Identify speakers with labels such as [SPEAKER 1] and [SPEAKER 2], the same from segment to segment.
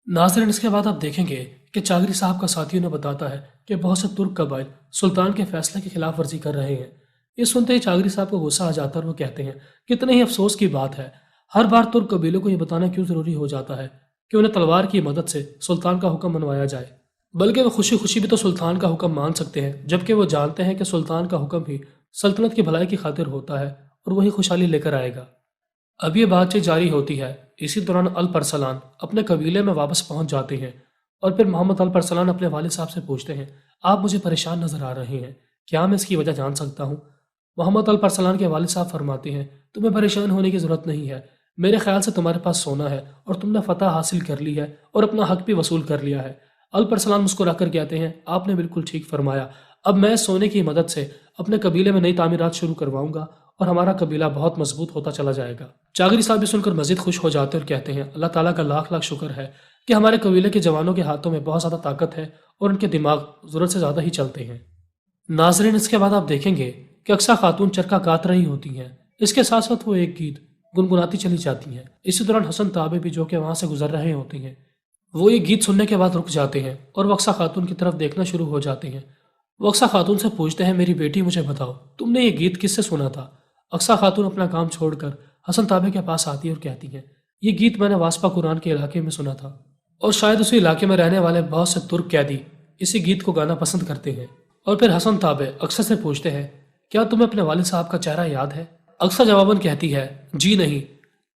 [SPEAKER 1] नाज़रीन, इसके बाद आप देखेंगे कि चागरी साहब का साथियों ने बताता है कि बहुत से तुर्क कबाइल सुल्तान के फैसले की खिलाफ वर्जी कर रहे हैं। ये सुनते ही चागरी साहब को गुस्सा आ जाता है और वो कहते हैं, कितने ही अफसोस की बात है। हर बार तुर्क कबीलों को ये बताना क्यों ज़रूरी हो जाता है कि उन्हें तलवार की मदद से सुल्तान का हुक्म मनवाया जाए, बल्कि वो खुशी खुशी भी तो सुल्तान का हुक्म मान सकते हैं, जबकि वो जानते हैं कि सुल्तान का हुक्म ही सल्तनत की भलाई की खातिर होता है और वही खुशहाली लेकर आएगा। अब ये बातचीत जारी होती है। इसी दौरान अल परसलान अपने कबीले में वापस पहुंच जाते हैं और फिर मोहम्मद अल परसलान अपने वालिद साहब से पूछते हैं, आप मुझे परेशान नजर आ रहे हैं, क्या मैं इसकी वजह जान सकता हूँ? मोहम्मद अल परसलान के वालिद साहब फरमाते हैं, तुम्हें परेशान होने की ज़रूरत नहीं है। मेरे ख्याल से तुम्हारे पास सोना है और तुमने फतह हासिल कर ली है और अपना हक भी वसूल कर लिया है। अल परसलान मुस्कुराकर कहते हैं, आपने बिल्कुल ठीक फरमाया। अब मैं सोने की मदद से अपने कबीले में नई तामीरात शुरू करवाऊंगा और हमारा कबीला बहुत मजबूत होता चला जाएगा। जागरी साहब भी सुनकर मजीद खुश हो जाते हैं और कहते हैं, अल्लाह ताला का लाख लाख शुक्र है कि हमारे कबीले के जवानों के हाथों में बहुत ज़्यादा ताकत है और उनके दिमाग ज़रूरत से ज़्यादा ही चलते हैं। नाजरीन, इसके बाद आप देखेंगे कि अक्सर खातून चरखा काट रही होती हैं। इसके साथ साथ वो एक गीत गुनगुनाती चली जाती हैं। इसी दौरान हसन ताबे भी जो कि वहाँ से गुजर रहे होते हैं, वो ये गीत सुनने के बाद रुक जाते हैं और वक्सा खातून की तरफ देखना शुरू हो जाते हैं। वक्सा खातून से पूछते हैं, मेरी बेटी मुझे बताओ, तुमने ये गीत किससे सुना था? अक्सा खातून अपना काम छोड़कर हसन ताबे के पास आती है और कहती हैं, ये गीत मैंने वास्पा कुरान के इलाके में सुना था और शायद उसी इलाके में रहने वाले बहुत से तुर्क कैदी इसी गीत को गाना पसंद करते हैं। और फिर हसन ताबे अक्सर से पूछते हैं, क्या तुम्हें अपने वालिद साहब का चेहरा याद है? अक्सर जवाबन कहती है, जी नहीं,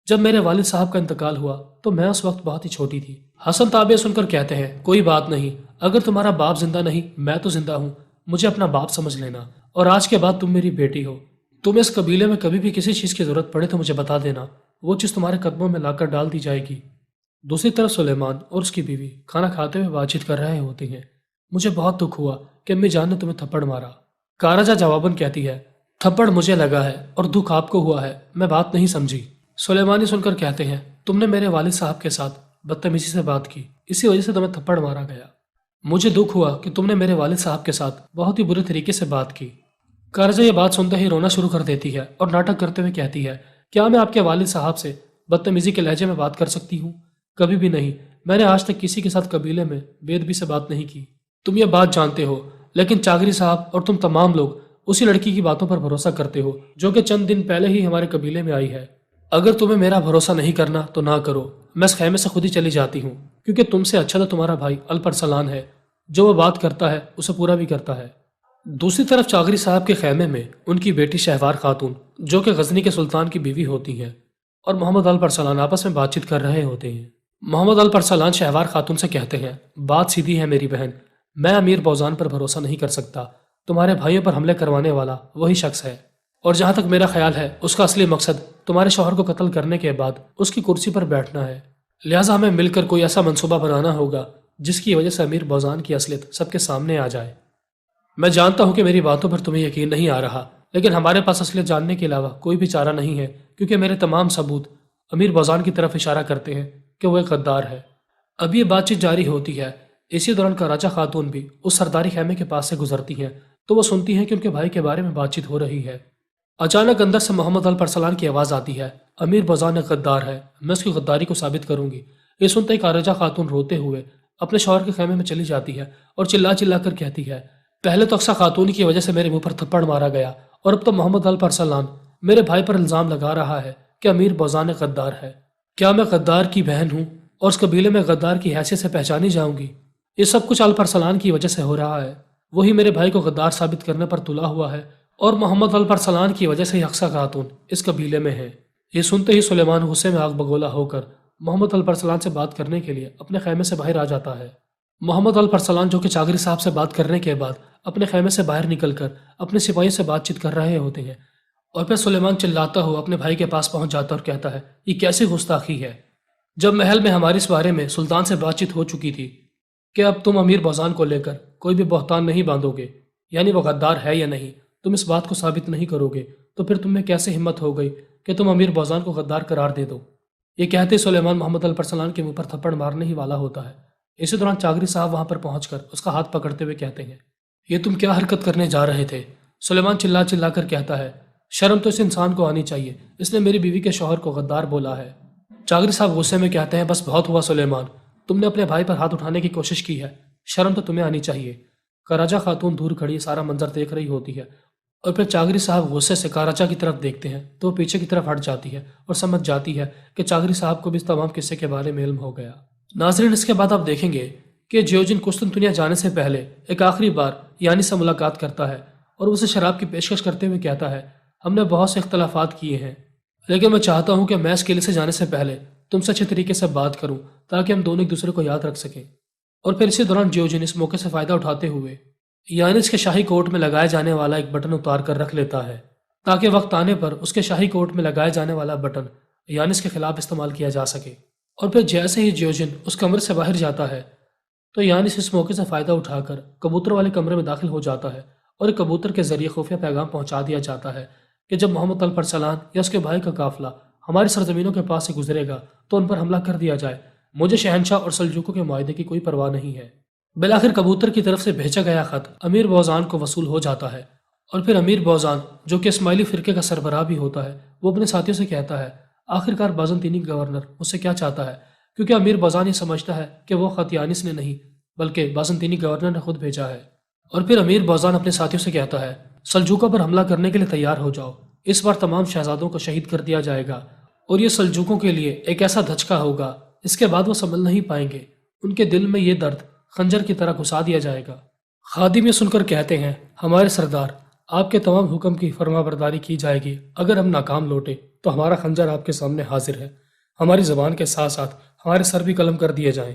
[SPEAKER 1] जब मेरे वालिद साहब का इंतकाल हुआ तो मैं उस वक्त बहुत ही छोटी थी। हसन ताबे सुनकर कहते हैं, कोई बात नहीं, अगर तुम्हारा बाप जिंदा नहीं, मैं तो जिंदा हूँ, मुझे अपना बाप समझ लेना और आज के बाद तुम मेरी बेटी हो। तुम्हें इस कबीले में कभी भी किसी चीज़ की ज़रूरत पड़े तो मुझे बता देना, वो चीज़ तुम्हारे कदमों में लाकर डाल दी जाएगी। दूसरी तरफ सुलेमान और उसकी बीवी खाना खाते हुए बातचीत कर रहे होते हैं। मुझे बहुत दुख हुआ कि अम्मी जान ने तुम्हें थप्पड़ मारा। काराजा जवाबन कहती है, थप्पड़ मुझे लगा है और दुख आपको हुआ है, मैं बात नहीं समझी। सुलेमानी सुनकर कहते हैं, तुमने मेरे वालिद साहब के साथ बदतमीजी से बात की, इसी वजह से तुम्हें थप्पड़ मारा गया। मुझे दुख हुआ कि तुमने मेरे वालिद साहब के साथ बहुत ही बुरे तरीके से बात की। कारजा ये बात सुनते ही रोना शुरू कर देती है और नाटक करते हुए कहती है, क्या मैं आपके वालिद साहब से बदतमीजी के लहजे में बात कर सकती हूँ? कभी भी नहीं, मैंने आज तक किसी के साथ कबीले में बेदबी से बात नहीं की। तुम ये बात जानते हो, लेकिन चागरी साहब और तुम तमाम लोग उसी लड़की की बातों पर भरोसा करते हो जो कि चंद दिन पहले ही हमारे कबीले में आई है। अगर तुम्हें मेरा भरोसा नहीं करना तो ना करो, मैं इस खैमे से खुद ही चली जाती हूँ, क्योंकि तुमसे अच्छा तो तुम्हारा भाई अल परसलान है, जो वो बात करता है उसे पूरा भी करता है। दूसरी तरफ चागरी साहब के खैमे में उनकी बेटी शहवार खातून, जो कि गजनी के सुल्तान की बीवी होती हैं, और मोहम्मद अल परसलान आपस में बातचीत कर रहे होते हैं। मोहम्मद अल परसलान शहवार खातून से कहते हैं, बात सीधी है मेरी बहन, मैं अमीर बौजान पर भरोसा नहीं कर सकता। तुम्हारे भाइयों पर हमले करवाने वाला वही शख्स है, और जहाँ तक मेरा ख्याल है उसका असली मकसद तुम्हारे शौहर को कत्ल करने के बाद उसकी कुर्सी पर बैठना है। लिहाजा हमें मिलकर कोई ऐसा मंसूबा बनाना होगा जिसकी वजह से अमीर बौजान की असलियत सबके सामने आ जाए। मैं जानता हूँ कि मेरी बातों पर तुम्हें यकीन नहीं आ रहा, लेकिन हमारे पास असलियत जानने के अलावा कोई भी चारा नहीं है, क्योंकि मेरे तमाम सबूत अमीर बौजान की तरफ इशारा करते हैं कि वो एक गद्दार है। अब ये बातचीत जारी होती है। इसी दौरान कराचा खातून भी उस सरदारी खैमे के पास से गुजरती हैं तो वो सुनती हैं कि उनके भाई के बारे में बातचीत हो रही है। अचानक अंदर से मोहम्मद अल परसलान की आवाज़ आती है, अमीर बौजान एक गद्दार है, मैं उसकी गद्दारी को साबित करूंगी। ये सुनते ही काराजा खातून रोते हुए अपने शौहर के खैमे में चली जाती है और चिल्ला चिल्ला कर कहती है, पहले तो अक्सा खातून की वजह से मेरे मुंह पर थप्पड़ मारा गया और अब तो मोहम्मद अल परसलान मेरे भाई पर इल्ज़ाम लगा रहा है कि अमीर बौजान एक गद्दार है। क्या मैं गद्दार की बहन हूँ और उस कबीले में गद्दार की हैसियत से पहचानी जाऊंगी? ये सब कुछ अल परसलान की वजह से हो रहा है। वही मेरे भाई को गद्दार साबित करने पर तुला हुआ है और मोहम्मद अल परसलान की वजह से ही अक्सा खातून इस कबीले में है। ये सुनते ही सुलेमान गुस्से में आग बगोला होकर मोहम्मद अल परसलान से बात करने के लिए अपने खैमे से बाहर आ जाता है। मोहम्मद अल परसलान, जो कि चागरी साहब से बात करने के बाद अपने खैमे से बाहर निकलकर अपने सिपाहियों से बातचीत कर रहे होते हैं, और फिर सुलेमान चिल्लाता हुआ अपने भाई के पास पहुंच जाता और कहता है, ये कैसी गुस्ताखी है? जब महल में हमारी इस बारे में सुल्तान से बातचीत हो चुकी थी कि अब तुम अमीर बौजान को लेकर कोई भी बहतान नहीं बांधोगे, यानी वो गद्दार है या नहीं, तुम इस बात को साबित नहीं करोगे, तो फिर तुम्हें कैसे हिम्मत हो गई कि तुम अमीर बौजान को गद्दार करार दे दो? ये कहते सुलेमान मोहम्मद अल परसलान के मुंह पर थप्पड़ मारने ही वाला होता है। इसी दौरान चागरी साहब वहां पर पहुंचकर उसका हाथ पकड़ते हुए कहते हैं, ये तुम क्या हरकत करने जा रहे थे? सुलेमान चिल्ला चिल्ला कर कहता है, शर्म तो इस इंसान को आनी चाहिए, इसने मेरी बीवी के शौहर को गद्दार बोला है। चागरी साहब गुस्से में कहते हैं, बस बहुत हुआ सुलेमान, تم نے اپنے بھائی پر ہاتھ اٹھانے کی کوشش کی ہے، شرم تو تمہیں آنی چاہیے۔ کاراجا خاتون دور کھڑی سارا منظر دیکھ رہی ہوتی ہے اور پھر چاغری صاحب غصے سے کاراجا کی طرف دیکھتے ہیں تو وہ پیچھے کی طرف ہٹ جاتی ہے اور سمجھ جاتی ہے کہ چاغری صاحب کو بھی اس تمام قصے کے بارے میں علم ہو گیا۔ ناظرین، اس کے بعد آپ دیکھیں گے کہ جیوجن قسطنطنیہ جانے سے پہلے ایک آخری بار یانی سے ملاقات کرتا ہے اور اسے شراب کی پیشکش کرتے ہوئے کہتا ہے، ہم نے بہت سے اختلافات کیے ہیں لیکن میں چاہتا ہوں کہ میں اس قلعے سے جانے سے پہلے تم سے اچھے طریقے سے بات کروں تاکہ ہم دونوں ایک دوسرے کو یاد رکھ سکیں۔ اور پھر اسی دوران جیوجن اس موقع سے فائدہ اٹھاتے ہوئے یانس کے شاہی کوٹ میں لگائے جانے والا ایک بٹن اتار کر رکھ لیتا ہے تاکہ وقت آنے پر اس کے شاہی کوٹ میں لگائے جانے والا بٹن یانس کے خلاف استعمال کیا جا سکے۔ اور پھر جیسے ہی جیوجن اس کمرے سے باہر جاتا ہے تو یانس اس موقع سے فائدہ اٹھا کر کبوتر والے کمرے میں داخل ہو جاتا ہے اور ایک کبوتر کے ذریعے خفیہ پیغام پہنچا دیا جاتا ہے کہ جب محمد الپرسلان یا اس کے بھائی کا قافلہ ہماری سرزمینوں کے پاس سے گزرے گا تو ان پر حملہ کر دیا جائے، مجھے شہنشاہ اور سلجوقوں کے معاہدے کی کوئی پرواہ نہیں ہے۔ بالآخر کبوتر کی طرف سے بھیجا گیا خط امیر بوزان کو وصول ہو جاتا ہے اور پھر امیر بوزان جو کہ اسماعیلی فرقے کا سربراہ بھی ہوتا ہے وہ اپنے ساتھیوں سے کہتا ہے، آخرکار بازنطینی گورنر مجھ سے کیا چاہتا ہے، کیونکہ امیر بوزان یہ سمجھتا ہے کہ وہ خط یانس نے نہیں بلکہ بازنطینی گورنر نے خود بھیجا ہے۔ اور پھر امیر بوزان اپنے ساتھیوں سے کہتا ہے، سلجوقوں پر حملہ کرنے کے لیے تیار ہو جاؤ، اس بار تمام شہزادوں کو شہید کر دیا جائے گا اور یہ سلجوقوں کے لیے ایک ایسا دھچکا ہوگا اس کے بعد وہ سنبھل نہیں پائیں گے، ان کے دل میں یہ درد خنجر کی طرح گھسا دیا جائے گا۔ خادم یہ سن کر کہتے ہیں، ہمارے سردار، آپ کے تمام حکم کی فرما برداری کی جائے گی، اگر ہم ناکام لوٹے تو ہمارا خنجر آپ کے سامنے حاضر ہے، ہماری زبان کے ساتھ ساتھ ہمارے سر بھی قلم کر دیے جائیں۔